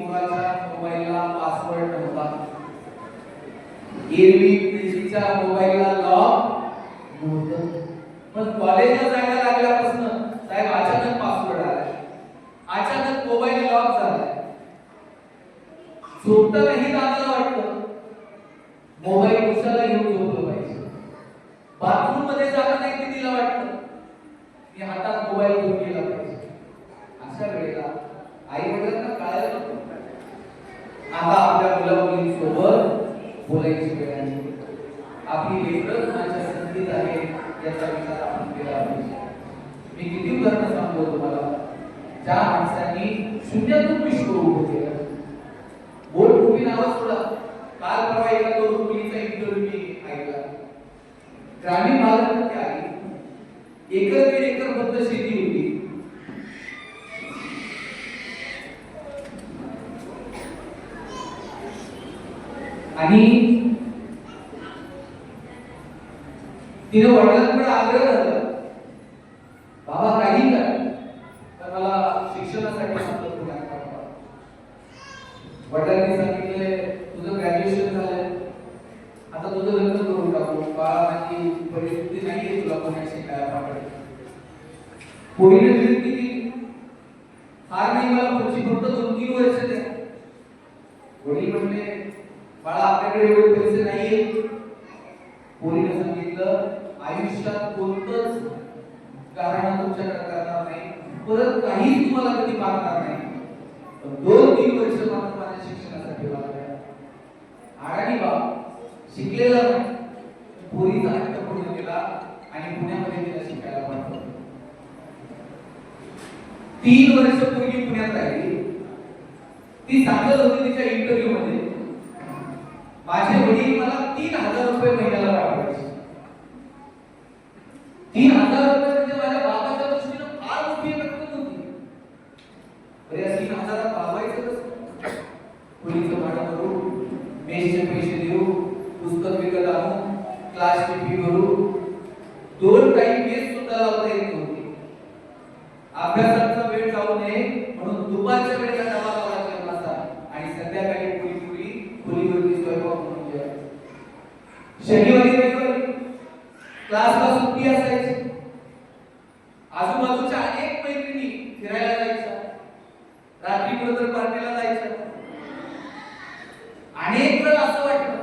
कोणाच्या मोबाईलला पासवर्ड नव्हता, एरवी पीसीच्या मोबाईलला लॉक नव्हतं. पण कॉलेजला जायला लागल्यापासून साहेब अचानक पासवर्ड आला, अचानक मोबाईल लॉक झाला. झोपतानाही दादाला वाटतं मोबाईल उचलला घेऊन झोपलं पाहिजे. बाथरूम मध्ये जाताना तिला वाटतं की हातात मोबाईल घेऊन गेला पाहिजे. अशा वेळेला आई वडिलांना कळायला नको आता आपल्या मुलामुलींसोबत बोलायची वेळ आहे. आपली लेकरं माझ्या संगीत आहे याचा विचार आपण केला पाहिजे. मी किती उदाहरणं सांगतो तुम्हाला, ज्या माणसांनी शून्यातून विश्व उभं केलं. बोल टोपी नावं सोडा, काल परवा एका दोन मुलीचा इंटरव्ह्यू मी ऐकला. ग्रामीण भागामध्ये आली, एकर दीड एकर फक्त शेती होती. आणि तिने वडिलांकडे आग्रह झाला, बाबा काही करा तर मला शिक्षणासाठी मदत करा. वडिलांनी सांगितले तुझं ग्रॅज्युएशन झालंय, आता तुझं लग्न करून टाकू. बाळा माझी परिस्थिती नाहीये तुला पुण्यात शिकायला पाठवायची. कोणीने विनंती केली, फार नाही मला पुढची फक्त 2-3 वर्ष द्या. वडील म्हणले बाळा आपल्याकडे एवढे पैसे नाहीये. कोणीने सांगितलं आयुष्यात कोणतंच कारण तुमच्याकडे करणार नाही, परत काही तुम्हाला कधी मागणार नाही, 2-3 वर्ष मात्र माझ्या शिक्षणासाठी लागल्या. आणि बाप शिकलेला नाही, पोरीचा हट्ट पूर्ण केला आणि पुण्यामध्ये तिला शिकायला पाठवलं. 3 वर्ष पूर्वी पुण्यात राहिली. ती सांगत होती तिच्या इंटरव्ह्यू मध्ये, माझे वडील मला 3,000 रुपये महिन्याला पाठवायचे. 3,000 रुपये म्हणजे माझ्या बाबाच्या दृष्टीने फार मोठी रक्कम होती. अरे 3,000 भागवायचं कसं? खोलीचं भाडं भरू, मेसचे पैसे देऊ, पुस्तक विकत आणू, क्लासची फी भरू, 2 टाइम मेस सुद्धा लावता येत नव्हती. अभ्यासाचा वेळ जाऊ नये म्हणून दुपारच्या वेळेला डबा लावला जेवणाचा आणि संध्याकाळी पुरी खोलीवरती स्वयंपाक म्हणून जेवायचं. शनिवारी रविवारी क्लासला सुट्टी असायची. आजूबाजूच्या अनेक मैत्रिणी फिरायला जायच्या, रात्री बरोबर पार्टीला जायच्या. अनेक वेळा असं वाटलं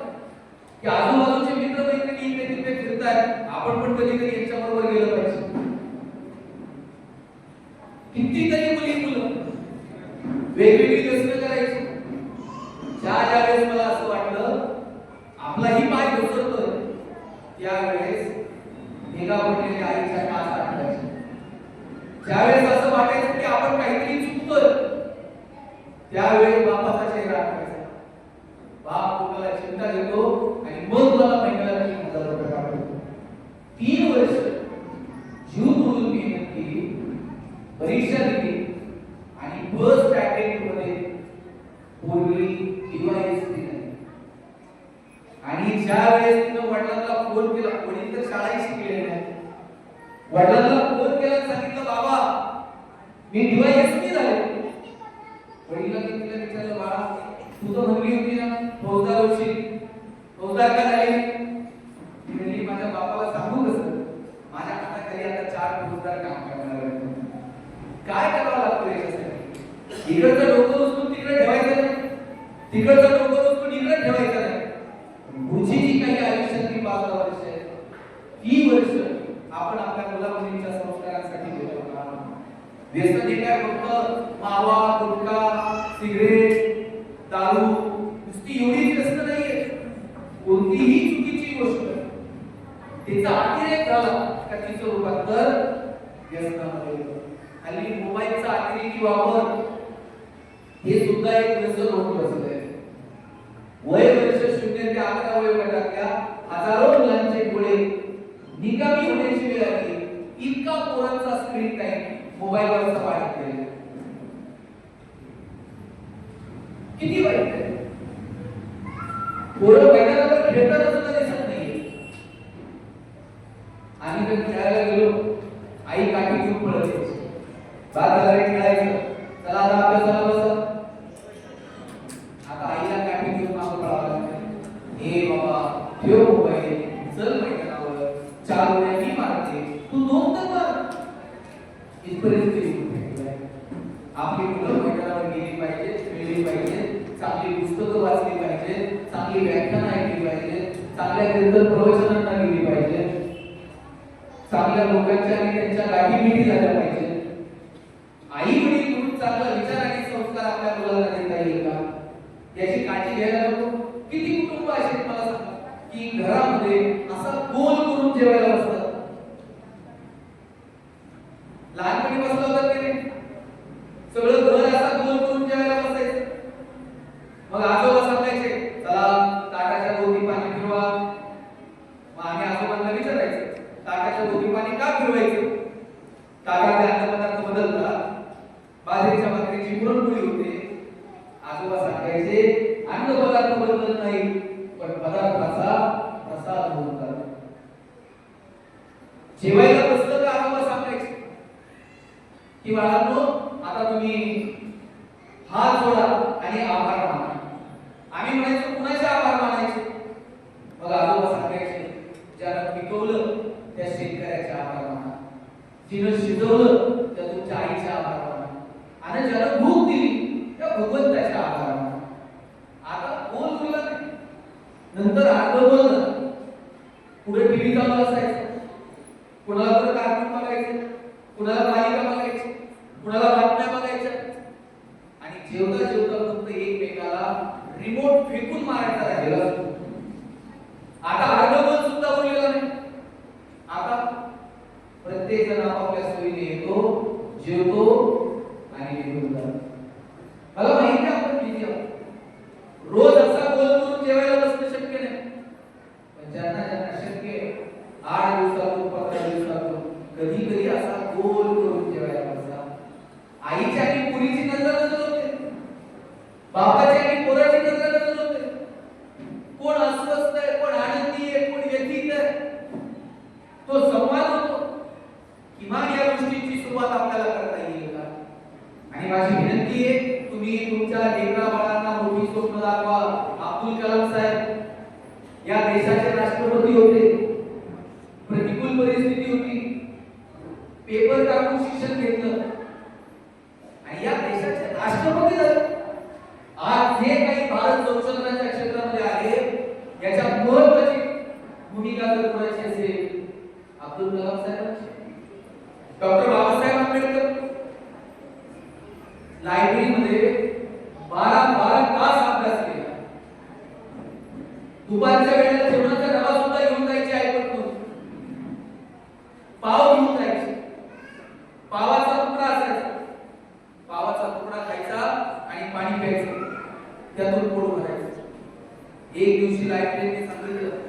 की आजूबाजूचे मित्र मैत्रिणी इकडे तिकडे फिरतात, आपण पण कधीतरी यांच्याबरोबर गेलं पाहिजे. कितीतरी मुलं वेगवेगळी व्यसन करायची. ज्या वेळेस मला असं वाटलं आपलाही पाय घसरतोय, त्यावेळेस एका पडलेल्या आईच्या कास आठवायच्या. ज्यावेळेस असं वाटायचं की आपण काहीतरी चुकतोय, त्यावेळेस बापाचा चेहरा आठवायचा. बाप तुम्हाला चिंता घेतो आणि मग मला महिन्याला 3,000 रुपये पाठवतो. 3 वर्ष जीव तोडून मेहनत केली, परीक्षा दिली आणि फर्स्ट अटेम्प्ट मध्ये पूर्वी डिवाइस दिली. आणि ज्या वेळेस तिने वडिलांना फोन केला, वडील तर शाळाही शिकलेले नाही, वडिलांना फोन केला, सांगितलं बाबा मी डिवाइस झाले. वडिलांनी तिला विचारलं बाळा तू तर म्हणली होती ना फौजदार होशील, फौजदार का झाली? म्हणली माझ्या बापाला सांगू कसं, माझ्या हाताखाली आता 4 फौजदार काम करणार आहेत. काय करावं लागतं याच्यासाठी? इकडचं डोकं उचलून तिकडे ठेवायचं नाही, तिकडचं डोकं उचलून इकडे ठेवायचं नाही. पुढची जी काही आयुष्यातली 12 वर्ष आहेत, 3 वर्ष आपण आपल्या मुलामुलींच्या संस्कारांसाठी देतो का? व्यसन हे काय फक्त मावा, गुटखा, सिगरेट, दारू नुसती एवढीच व्यसन नाहीये. कोणतीही चुकीची गोष्ट तिचा अतिरेक झाला का तिचं रूपांतर व्यसनामध्ये होतं. हल्ली मोबाईलचा अतिरेकी वापर हे सुद्धा एक व्यसन होऊन बसलंय. वय वर्ष 0 ते 11 वयोगटातल्या हजारो मुलांचे डोळे निकामी होण्याची वेळ आली. इतका पोरांचा स्क्रीन टाइम मोबाईलवरचा वाढत गेला. किती वाईट आहे. पोरं मैदानावर खेळताना सुद्धा दिसत नाहीये. आणि जर खेळायला गेलो आई काठी घेऊन पळत यायची. बाद झाले खेळायचं, चला आता अभ्यासाला बसा. चांगली पुस्तकं वाचली पाहिजे, चांगली व्याख्यानं ऐकली पाहिजे, चांगल्या कीर्तन प्रवचनांना गेली पाहिजे, चांगल्या लोकांच्या आणि त्यांच्या गाठीभेटी झाल्या पाहिजे. आई वडील म्हणून चांगला विचार आणि संस्कार आपल्या मुलांना देता येईल का याची काळजी घ्यायला नको. किती कुटुंब असे मला सांगा की घरामध्ये असा गोल करून जेवायला बसतात. लहानपणी बसला होता की नाही, सगळं घर असा गोल करून जेवायला बसायचं. मग आजोबा सांगायचे चला ताटाच्या भोवती पाणी फिरवा. मग आम्ही आजोबांना विचारायचं ताटाच्या भोवती पाणी का फिरवायचं? ताटातले अन्नपदार्थ बदलतात, बाजरीच्या भाकरीची पुरणपोळी होते. आजोबा सांगायचे अन्नपदार्थ बदलत नाही पण पदार्थाचा प्रसाद होतात. जेवायला बसलं तर आजोबा सांगायचे की बाळांनो आता तुम्ही हात जोडा आणि आभार माना. आम्ही म्हणायचो कुणाचे आभार मानायचे? मग आजोबा सांगायचे ज्यानं पिकवलं त्या शेतकऱ्याचे आभार माना, जिनं शिजवलं त्या तुमच्या आईचे आभार माना, आणि ज्यानं भूक दिली त्या भगवंताचे आभार माना. आता बोल बोलला नाही, नंतर अर्ध बोललं. पुढे टीव्ही चालू असायचं, कुणाला तर कार्टून बघायचं, कुणाला मालिका बघायची, कुणाला बातम्या बघायच्या, आणि जेवता जेवता फक्त एकमेकाला रिमोट फेकून मारायचा राहिलेला असतो. आता अर्धवट सुद्धा उरलेला नाही. आता प्रत्येक जण आपापल्या सोयीने येतो, जेवतो आणि निघून जातो. मला माहिती आहे आपण किती आहोत. रोज असा गोल करून जेवायला बसणं शक्य नाही, पण ज्यांना ज्यांना शक्य आहे 8 दिवसातून 15 दिवसातून कधी कधी असा गोल करून जेवायला बसा. आईची आणि पुरीची नजर होते, बापाची आणि पोराची नजर होते. कोण अस्वस्थ आहे, कोण आनंदी आहे, कोण व्यथित आहे, तो संवाद होतो. किमान या गोष्टीची सुरुवात आपल्याला करता येईल का? आणि माझी विनंती आहे तुम्ही तुमच्या लेकरा बाळांना मोठी स्वप्न दाखवा. अब्दुल कलाम साहेब या देशाचे राष्ट्रपती होते. प्रतिकूल परिस्थिती होती, पेपर टाकून शिक्षण घेतलं आणि या देशाचे राष्ट्रपती झाले. आज जे काही भारत संशोधनाच्या क्षेत्रामध्ये आहे याच्या महत्त्वाची भूमिका जर कोणाची असेल अब्दुल कलाम साहेबांची. डॉक्टर बाबासाहेब आंबेडकर लायब्ररीमध्ये 12 तास अभ्यास केला. दुपारच्या वेळेला जेवणाचा डबा सुद्धा घेऊन जायचे ऐकत नव्हते. पाव घेऊन जायचे, पावाचा तुकडा असायचा, पावाचा तुकडा खायचा आणि पाणी प्यायचं, त्यातून पोट भरायचं. एक दिवशी लायब्ररीने सांगितलं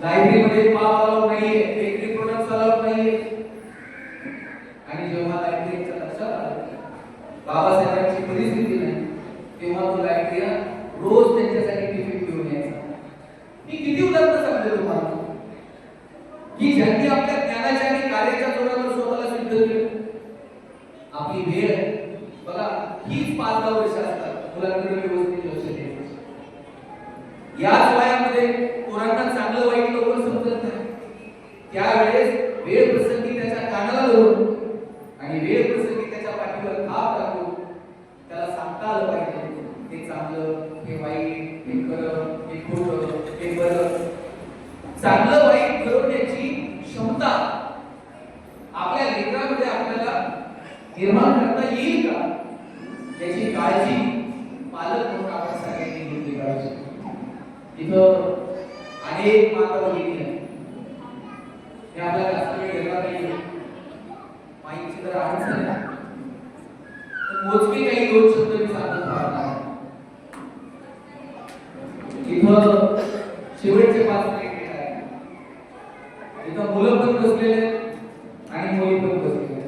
लायब्ररीमध्ये पाव अलाउड नाहीये, बेकरी प्रोडक्ट्स अलाउड नाहीये. आणि जेव्हा लायब्ररीच्या लक्षात आलं बाबासाहेबांची परिस्थिती नाही, तेव्हा तो लायब्ररीला रोज त्यांच्यासाठी टिफिन घेऊन यायचा. मी किती उदाहरणं सांगतो तुम्हाला की ज्यांनी आपल्या ज्ञानाच्या आणि कार्याच्या जोरावर स्वतःला सिद्ध केलं. आपली वेळ बघा हीच 5-10 वर्ष असतात मुलांकडे व्यवस्थित लक्ष द्यायचं. याच वयामध्ये पोरांना चांगलं वाईट लवकर समजत नाही. त्यावेळेस वेळ प्रसंगी त्याच्या कानाला धरून आणि वेळ प्रसंगी त्याच्या पाठीवर थाप टाकून त्याला सांगता आलं पाहिजे हे चांगलं, हे वाईट, हे खरं, हे खोटं, हे बरं. चांगलं वाईट ठरवण्याची क्षमता आपल्या लेकरामध्ये आपल्याला निर्माण करता येईल का याची काळजी पालक म्हणून आपण सगळ्यांनी घेतली पाहिजे. इथं अनेक माता भगिनी आहेत, हे आपल्याला जास्त वेळ घेतला नाही, माहिती तर अडचण आहे, मोजके काही 2 शब्द मी सांगत राहणार. इथं शेवटचे 5 मिनिट आहे. इथं मुलं पण बसलेले आणि मुली पण बसलेले.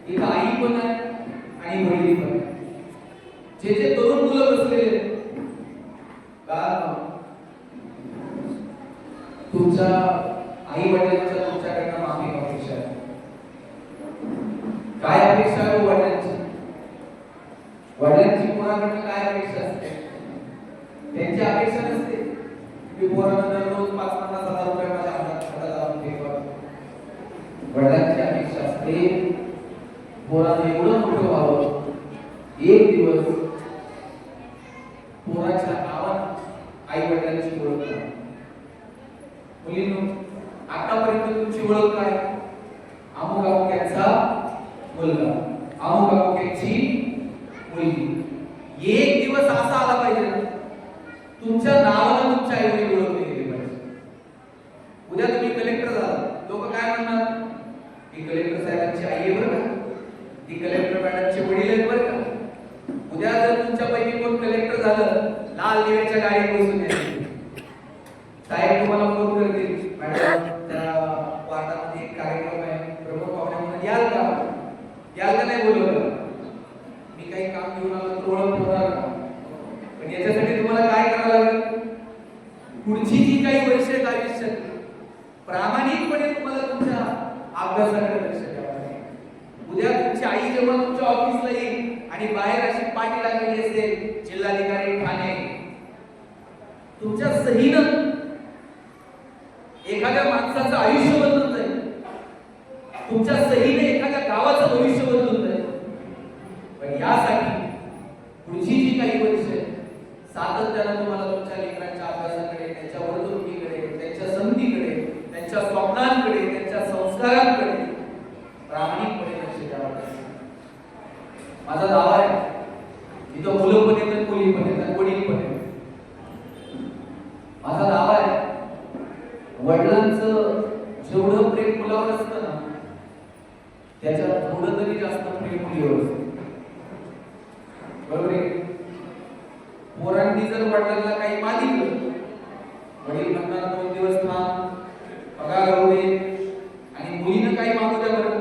इथं आई पण आहे आणि मुली पण आहे. जे तरुण मुलं बसलेले का तुमच्या आई वडिलांच्या तुमच्याकडनं माफी अपेक्षा आहे. काय अपेक्षा आहे वडिलांची? वडिलांची कोणाकडनं काय अपेक्षा असते? त्यांची अपेक्षा नसते की पोरांना दररोज 5-50 हजार रुपये माझ्या हातात लावून ठेवा. वडिलांची अपेक्षा असते पोरांना एवढं मोठं व्हावं, एक दिवस पोराच्या नावात आई वडिलांची ओळख करा. मुलींनो, आतापर्यंत तुमची ओळख काय? अमुक अमुक्यांचा मुलगा, अमुक अमुक्यांची मुलगी. एक दिवस असा आला पाहिजे ना, तुमच्या नावाला तुमच्या आई वडील ओळखले गेले पाहिजे. उद्या तुम्ही कलेक्टर झाला, लोक काय म्हणणार? ही कलेक्टर साहेबांची आई आहे बरं का, ती कलेक्टर मॅडमचे वडील आहेत बरं का. उद्या जर तुमच्यापैकी कोण कलेक्टर झालं, लाल दिव्याच्या गाडीत बसून यायचं. साहेब तुम्हाला फोन करतील, मॅडम त्या वार्डामध्ये एक कार्यक्रम आहे, प्रमुख पाहुणे म्हणून याल का? याल का नाही बोलवलं? मी काही काम घेऊन आलो तर ओळख होणार का? पण याच्यासाठी तुम्हाला काय करावं लागेल? पुढची जी काही वर्ष आहेत आयुष्यात प्रामाणिकपणे तुम्हाला तुमच्या अभ्यासाकडे लक्ष द्यावं लागेल. उद्या तुमची आई जेव्हा तुमच्या ऑफिसला येईल आणि बाहेर अशी पाठी लागलेली असेल, जिल्हाधिकारी ठाणे, तुमच्या सहीनं एखाद्या माणसाचं आयुष्य बदलून जाईल, तुमच्या सहीने एखाद्या गावाचं भविष्य बदलून जाईल. पण यासाठी पुढची जी काही वर्ष सातत्यानं तुम्हाला तुमच्या लेकरांच्या अभ्यासाकडे, त्यांच्या वर्तणुकीकडे, त्यांच्या संधीकडे, त्यांच्या स्वप्नांकडे, त्यांच्या संस्कारांकडे प्रामाणिकपणे लक्ष द्यावं लागेल. माझा दावा आहे, इथं मुलं पण येतात, मुली पण येतात, वडील पण येतात. माझा दावा आहे, वडिलांचं जेवढं प्रेम मुलावर असतं ना, त्याच्यात थोडं तरी जास्त प्रेम मुलीवर असतं. बरोबर आहे? पोरांनी जर वडिलांना काही मागितलं, वडील म्हणणार 2 दिवस थांब, पगार होऊ दे, आणि मुलीनं काही मागू द्या बरं.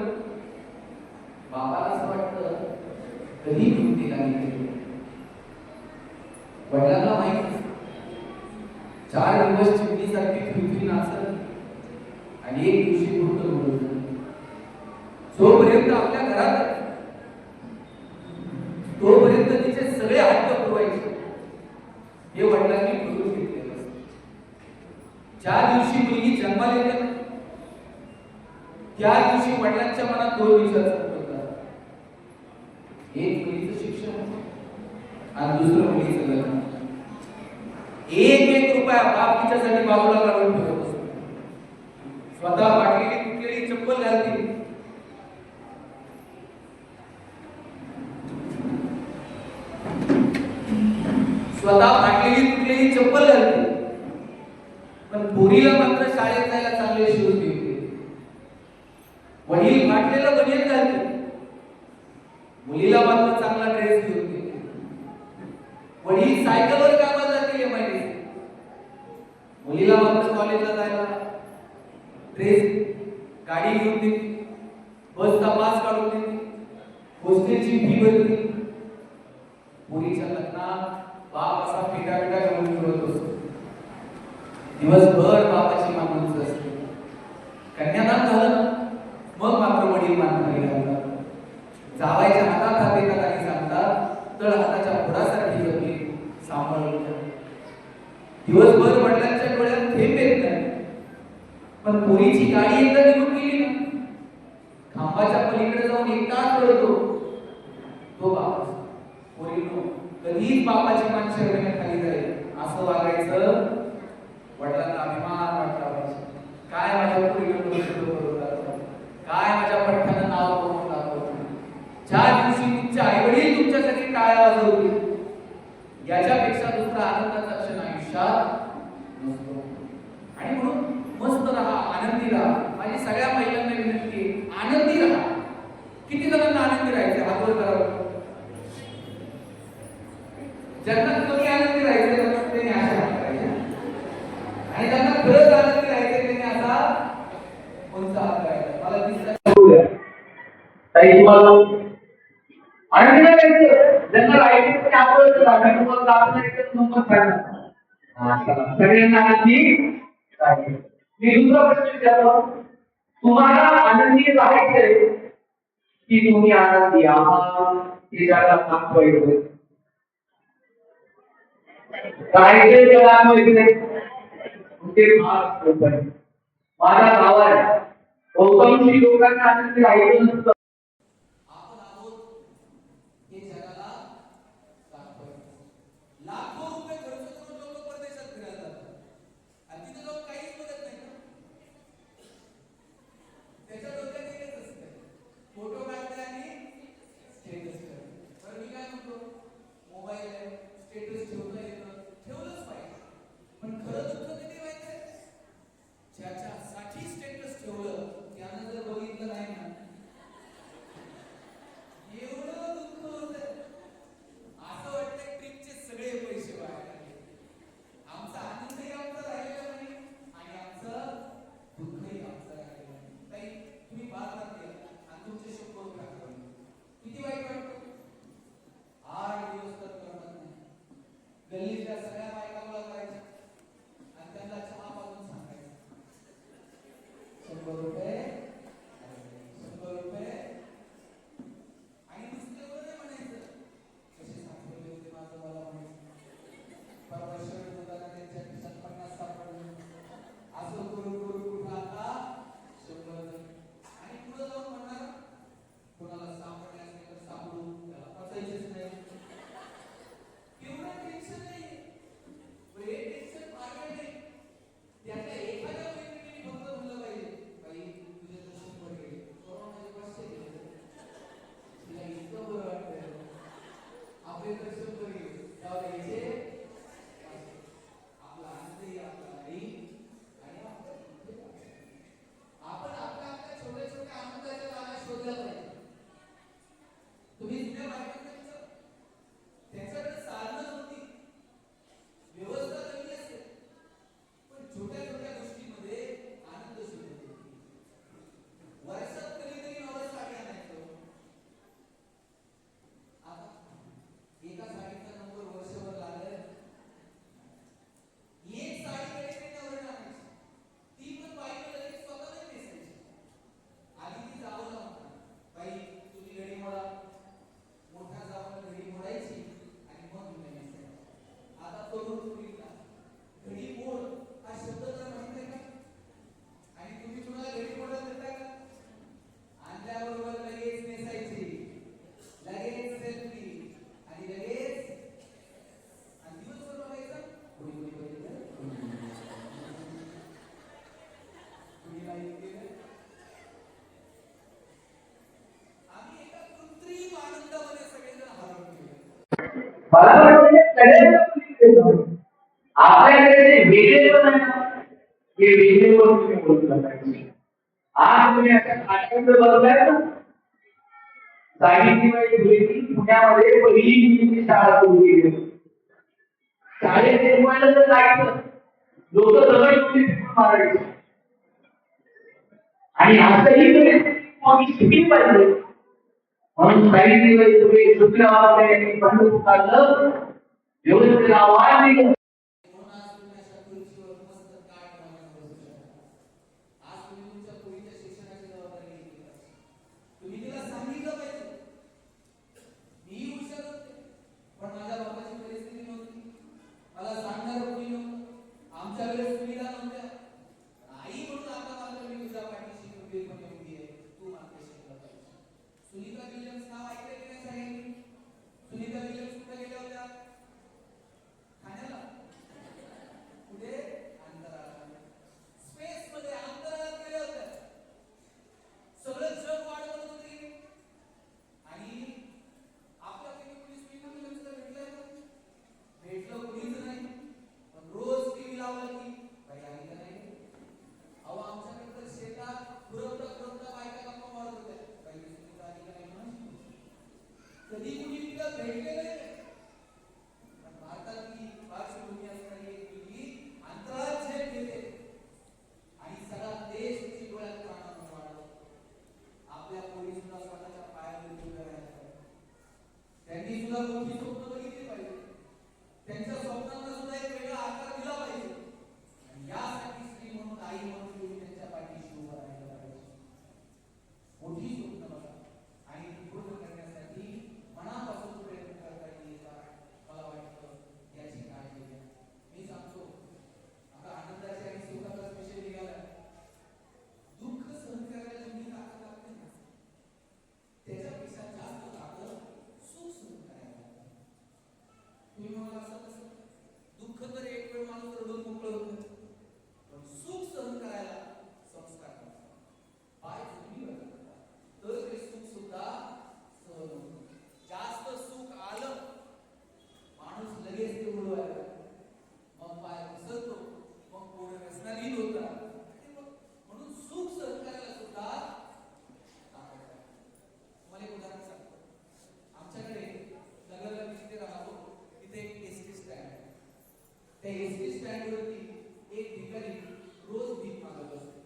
बाबाला असं वाटतं कधी घेऊन दिला नाही. वडिलांना माहिती 4 दिवस चिमणीसारखी फिरफिरी नाचत आणि एक दिवशी पुरतं उडत. जोपर्यंत आपल्या घरात तोपर्यंत तिचे सगळे हट्ट पुरवायचे हे वडिलांनी ठरवून घेतलेलं असतं. ज्या दिवशी मुलगी जन्माला येते त्या दिवशी वडिलांच्या मनात 2 विचार चालतात. एक मुलीचं शिक्षण आणि दुसरं मुलीचं लग्न. एक रुपया बाप तिच्यासाठी बाजूला काढून ठेवत असतो. स्वतः फाटलेली तुटलेली चप्पल घालते, स्वतः फाटलेली तुटलेली चप्पल घालते, पण पोरीला मात्र शाळेत जायला चांगले शूज देते. वडील फाटलेलं बनियन घालते, मुलीला मात्र चांगला ड्रेस घेऊन देते. वडील सायकलवर कामाला जाते एमआयडी, मुलीला मात्र कॉलेजला जायला ड्रेस, गाडी घेऊन देते, बसचा पास काढून देते, हॉस्टेलची फी भरते. मुलीच्या लग्नात बाप असा पिटा घालून फिरत असतो. दिवसभर बापाची मागणीच असते. कन्यादान झालं मग मात्र वडील मानखाली घालतात. जावायच्या हातात हात देतात आणि सांगतात, तळ हाताच्या पुढासारखी जमीन सांभाळून घ्या. दिवसभर वडिलांच्या डोळ्यात थेंब येत नाही, पण पोरीची गाडी एकदा निघून गेली ना, खांबाच्या पलीकडे जाऊन एक तास रडतो तो बाप. पोरीनो, कधीच बापाची मान शरमेने जाईल असं वागायचं. वडिलांना अभिमान वाटला पाहिजे. काय माझ्या पोरीला काय माझ्या पठ्ठानं नाव करून दाखवतो. ज्या दिवशी तुमचे आई वडील तुमच्यासाठी टाळ्या वाजवतील याच्यापेक्षा दुसरा आनंदाचा क्षण आयुष्यात नसतो. आणि म्हणून मस्त राहा, आनंदी राहा. माझी सगळ्या महिलांना विनंती आहे, आनंदी राहा. किती जणांना आनंदी राहायचं हात वर करावं. ज्यांना कमी आनंदी राहायचं त्यांनी अशा करायच्या, आणि ज्यांना खरंच आनंदी राहायचं त्यांनी असा कोणता हात करायचा. मला दिसतं ताई तुम्हाला आनंदी राहायचं, ज्यांना राहायचं ते आपलं राहणार. तुम्हाला जात नाही तर नंबर सांगा. सगळ्यांना आनंदी राहायचं. मी दुसरा प्रश्न विचारतो, तुम्हाला आनंदी राहायचंय की तुम्ही आनंदी आहात हे जगाला दाखवायचं? राहायचे त्याला अनुभवायचे ते भाग सोपं आहे. माझा भाव आहे, बहुतांशी लोकांना आनंदी राहायचं नसतं. आपण आहोत हे जगाला जाऊ द्यायचे आपला आनंदही आपला नाही आणि आपण आपल्या आपल्या छोट्या छोट्या आनंदाच्या जागा शोधल्या पाहिजे. तुम्ही जुन्या बायकांना त्यांच्याकडे साधनं नव्हती, व्यवस्था कमी असेल, पण छोट्या छोट्या गोष्टींमध्ये आनंद शोधत होती. वर्षात कधीतरी नवं साडी आणायचं. आता एका साडीचा नंबर वर्षभर लागलं, एक साडी कधीतरी नवर आणायची, ती पण बाईला लगेच स्वतः नाही नेसायची. आधी ती जावं लागणार, बाई तुम्ही घडी मोडा, मोठा जावं घडी मोडायची आणि मग तुम्ही नेसायची. आता तरुण पिढीला घडी मोड हा शब्द तर माहित आहे का? आणि तुम्ही कुणाला घडी मोडायला देताय का? आणल्याबरोबर लगेच नेसायची, लगेच सेल्फी आणि लगेच आणि दिवसभर बघायचं कोणी कोणी बघितलं कुणी लाईक केलं. आम्ही एका कृत्रिम आनंदामध्ये सगळेजण हरवून गेलो. मला आपल्याकडे जे वेगळे पण आहे ना, हे वेगळे पण तुम्ही बोलता पाहिजे. आज तुम्ही अशा आनंद बघताय ना, सावित्रीबाई फुलेंनी पुण्यामध्ये पहिली मुलींची शाळा सुरू केली. शाळेत शिकवायला जर जायचं, लोक दगड मारायचे आणि आजही तुम्ही शिकली पाहिजे. म्हणून सावित्रीबाई फुले शुक्राचार्यांनी बंद काढलं, व्यवस्थेला आव्हान दिलं. सुनीता विल्यम्स नाव ऐकलं की नाही सगळ्यांनी? सुनीता विल्यम्स कुठे गेल्या होत्या? ठाण्याला. कुठे? अंतराळात, स्पेस मध्ये अंतराळात गेल्या होत्या. सगळं जग वाट बघत होते आणि आपल्या कोणी सुनीता विल्यम्सला भेटलंय का? भेटलं कोणीच नाही. पण रोज टीव्ही लावला की काही आली का नाही? अहो आमच्याकडे तर शेतात खुरपता बायका गप्पा मारत होत्या, काही सुनीता आली का नाही म्हणून. कधी कुणी तिला भेटले नाही. पण भारतातली पार्श्वभूमी असणारी एक मुलगी अंतराळात झेप घेते आणि सगळा देश तिची डोळ्यात पाहणं वाढवतो. आपल्या पोरी सुद्धा स्वतःच्या पायावर उभे राहायला पाहिजे. त्यांनी सुद्धा मोठी स्वप्न बघितली पाहिजे. त्यांच्या स्वप्नांना सुद्धा एक वेगळा आकार दिला पाहिजे आणि यासाठी स्त्री म्हणून, आई म्हणून तुम्ही त्यांच्या पाठीशी उभं राहायला पाहिजे. मोठी स्वप्न बघा आणि ती पूर्ण करण्यासाठी मनापासून प्रयत्न करता येईल का? मला वाटतं याची काळजी घ्या. मी सांगतो, आता आनंदाचे आणि सुखाचाच विषय निघाला. दुःख सहन करायला जेवढी ताकद लागते ना, त्याच्यापेक्षा जास्त ताकद सुख सहन करायला लागते. तुम्ही मला असं कसं? दुःख तर एक वेळ माणूस रडून मोकळं होतं, पण सुख सहन करायला संस्कार करतात, पाय तुम्ही तर ते सुख सुद्धा सहन होतं. जास्त सुख आलं माणूस लगेच ते उडवायला, मग पाय घसरतो, मग पूर्ण व्यसनाधीन होतात. म्हणून सुख सहन करायला सुद्धा ताकद आहे. तुम्हाला एक उदाहरण सांगतो. आमच्याकडे नगरला मी जिथे राहतो तिथे एक एसटी स्टँड आहे. त्या एसटी स्टँडवरती एक भिकारी रोज भीक मागत असतो.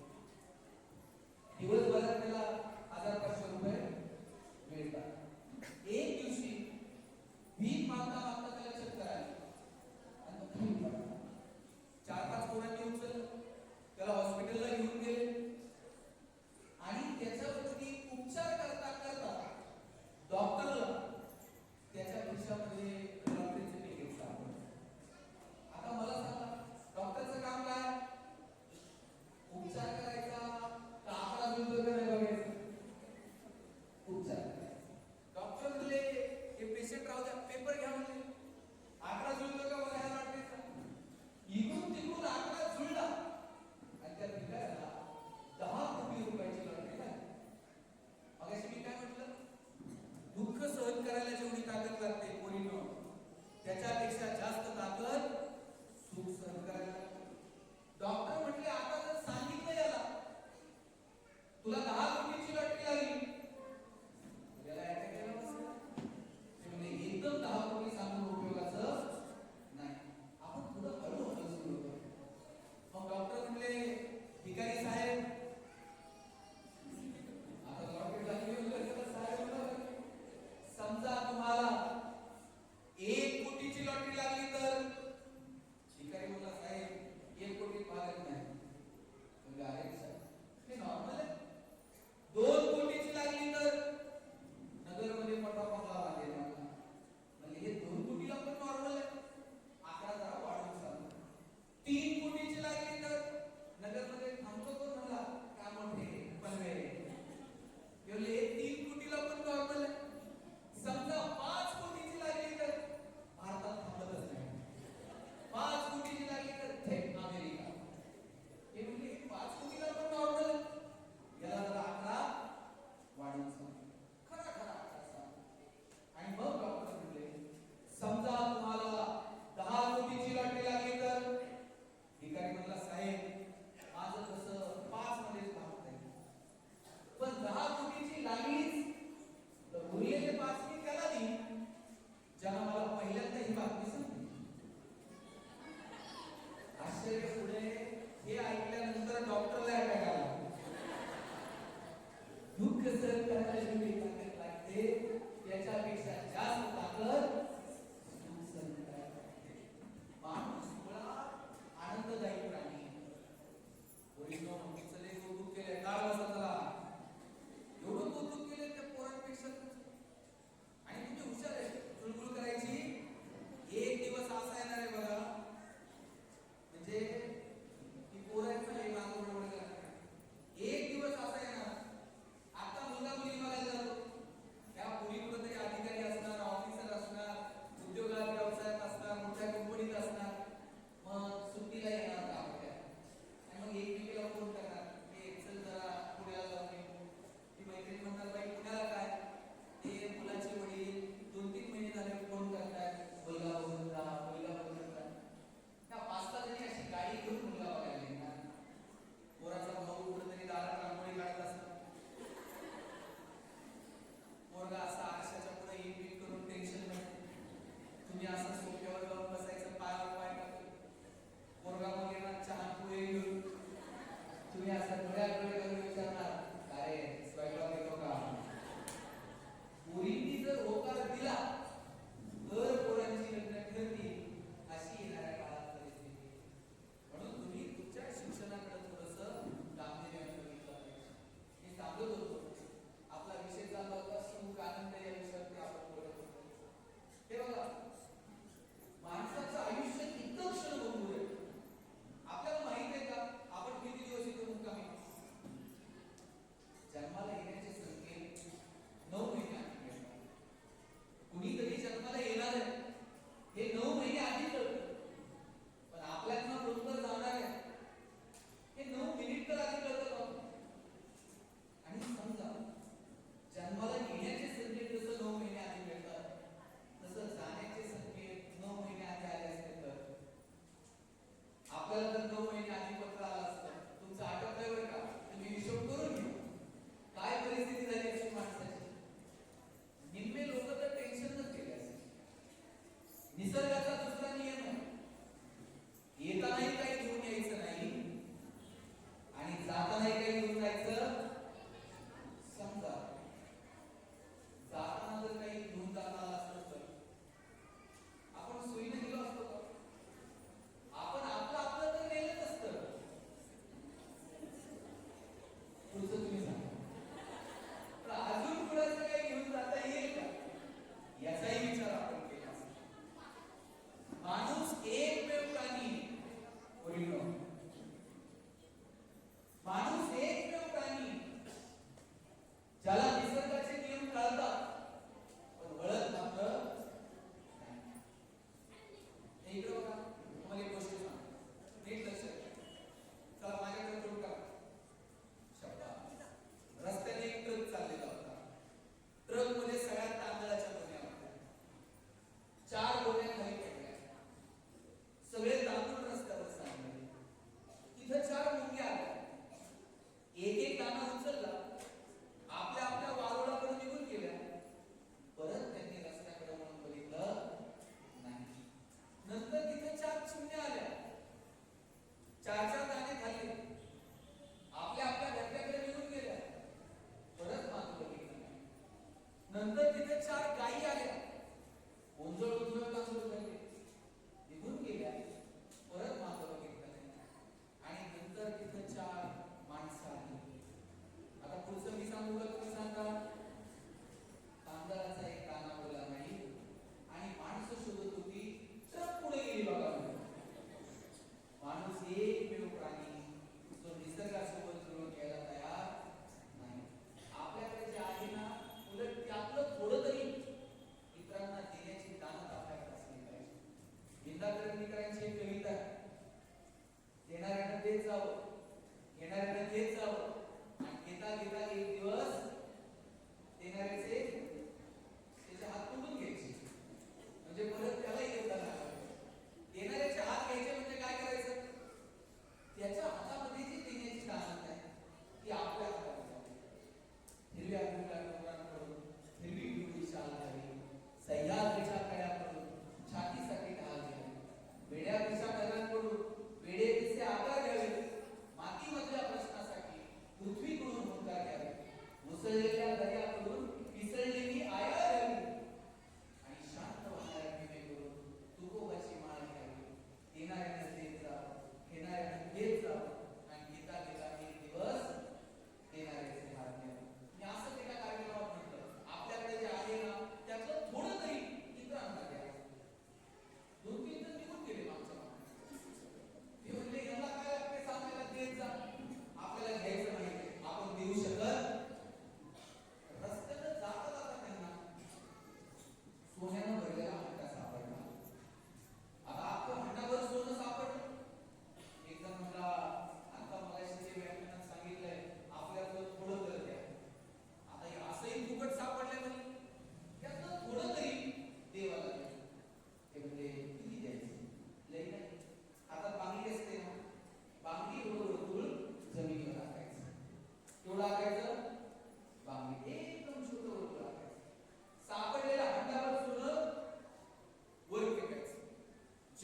दिवसभरात त्याला 1000-500 रुपये मिळतात. एक दिवशी भीक मागता मागता त्याला चक्कर आली आणि तो खाली पडला. 4-5 पोरांनी उचललं, त्याला हॉस्पिटलला घेऊन गेले आणि त्याच्यावरती उपचार करता करता डॉक्टरला त्याच्या खिशामध्ये लॉटरीचे तिकीट सापडलं. आता मला सांगा, डॉक्टरचं काम काय? उपचार करायचा का आकडा मिळतोय का नाही बघायचं? उपचार. डॉक्टर म्हणले हे पेशंट राहू द्या, पेपर घ्या म्हणले.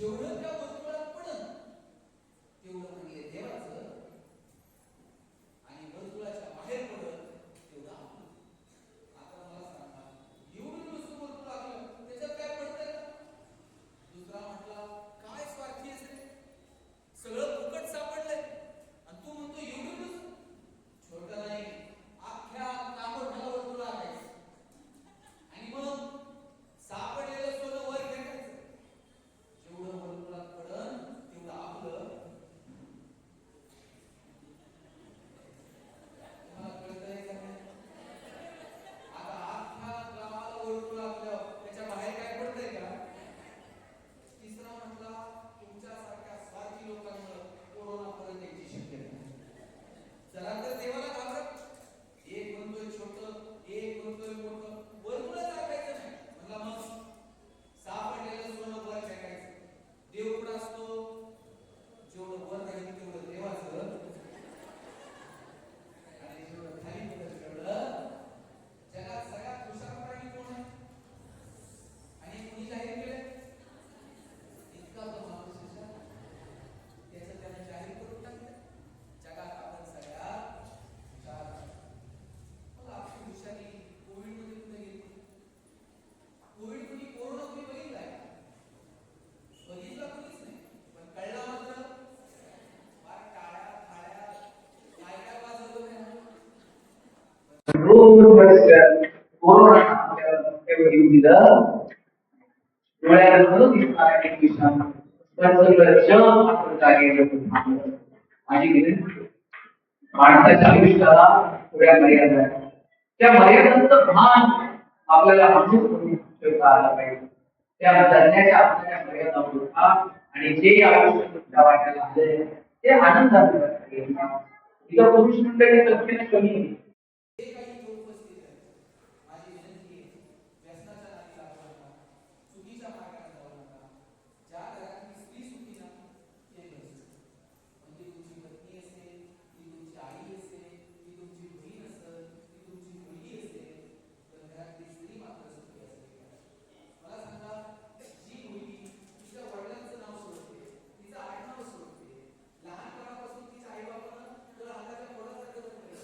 जेवढं त्या वर्तुळात पडन तेवढं म्हणजे देवाचं, आणि वर्तुळाच्या बाहेर पडत तेवढं आपलं. आता मला सांगा, एवढं नुसतं वर्तुळ आपलं, त्याच्यात काय पडतंय का? दुसरा म्हटला, काय स्वार्थी आहेस रे, सगळं फुकट सापडलंय आणि तू म्हणतो एवढं नुसतं. छोटं नाही, अख्ख्या कामोठाला वर्तुळ आणायचं आणि मग सापडलेलं सोनं वर फेकायचं. जेवढं वर्तुळात पडन तेवढं आपलं. तुम्हाला कळतंय का नाही? आता अख्ख्या गावाला वर्तुळ आपल्यावर, त्याच्या बाहेर काय पडतंय का? तिसरा म्हटला, तुमच्यासारख्या स्वार्थी लोकांमुळे कोरोना परत यायची शक्यता आहे. जरा तर देवाला घाबरत. एक म्हणतोय छोटं, एक म्हणतोय मोठं, वर्तुळच टाकायचं नाही. म्हणला मग सापडलेलं सोनं वर फेकायचं. देव कुठं असतो? जेवढं वर राहील तेवढं देवाचं, आणि जेवढं खाली पडेल तेवढं. जगात सगळ्यात हुशार प्राणी कोण आहे आणि कुणी जाहीर केलंय? इतका तो माणूस हुशार, त्याचं त्यानं जाहीर करून टाकलं. जगात आपण सगळ्यात हुशार आहोत. मग आपली हुशारी कोविडमध्ये कुठे गेली? कोविड कुणी, कोरोना कुणी बघितलाय? बघितला कुणीच नाही, पण कळला मात्र फार टाळ्या थाळ्या काय काय वाजवलं नाही. रोज वर्ष कोरोना आपल्याला येऊ दिलं, डोळ्याला न दिसणारा एक विषाणू, पण सगळं जग आपण जागेवर थांबलं. माझी विनंती, माणसाच्या आयुष्याला थोड्या मर्यादा आहेत. त्या मर्यादांचं भान आपल्याला हमेश करून ठेवता आलं पाहिजे. त्या जगण्याच्या आपल्या मर्यादा ओळखा आणि जे आयुष्य तुमच्या वाट्याला आलंय ते आनंदाने जगा. इथं पुरुष मंडळी संख्येने कमी आहे. जे काही इथे उपस्थित आहेत, माझी विनंती आहे, व्यसनाच्या नादी लागू नका, चुकीच्या मार्गाने जाऊ नका. ज्या घरातली स्त्री सुखी ना ते घर सुखी. मग ती तुमची पत्नी असेल, ती तुमची आई असेल, ती तुमची बहीण असेल, ती तुमची मुलगी असेल, तर घरातली स्त्री मात्र सुखी असेल. मला सांगा, जी मुलगी तिच्या वडिलांचं नाव सोडते, तिचं आडनाव सोडते, लहानपणापासून तिच्या आईबाबांना तुला हाताच्या पोटासारखं जपलं,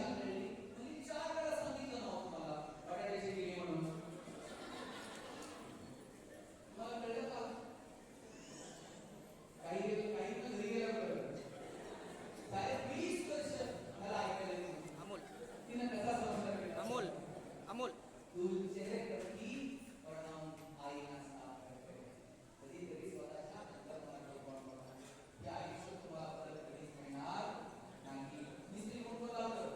दिशा कळली म्हणजे 4 वेळा सांगितलं नव्हतं मला बटाट्याची केली म्हणून. तुम्हाला कळलं का? काही पण घरी गेल्यावर सारे 20 वर्ष मला ऐकायला येतं. अमोल तिनं कसा संसार केला? अमोल अमोल तुझे प्रती प्रणाम आई नसता कधीतरी स्वतःच्या अंतर्मनात बघा. हे आयुष्य तुम्हाला परत कधीच मिळणार नाही. मिस्त्री कोण लावलं?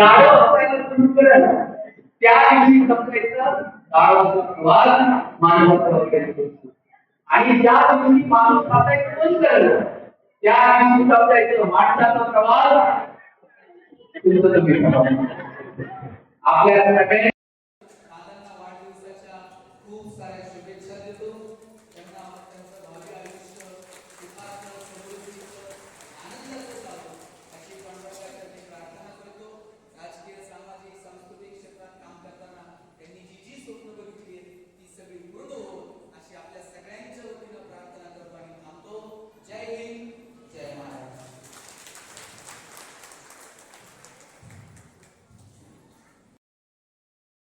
गाढव असायला सुरू करेल त्या दिवशी समजायचं गाढवाचा प्रवास मानवाचा वगैरे आणि ज्या दिवशी माणूस असायचं बंद करेल त्या दिवशी समजायचं माणसाचा प्रवास तुमचं तुम्ही आपल्या सगळ्या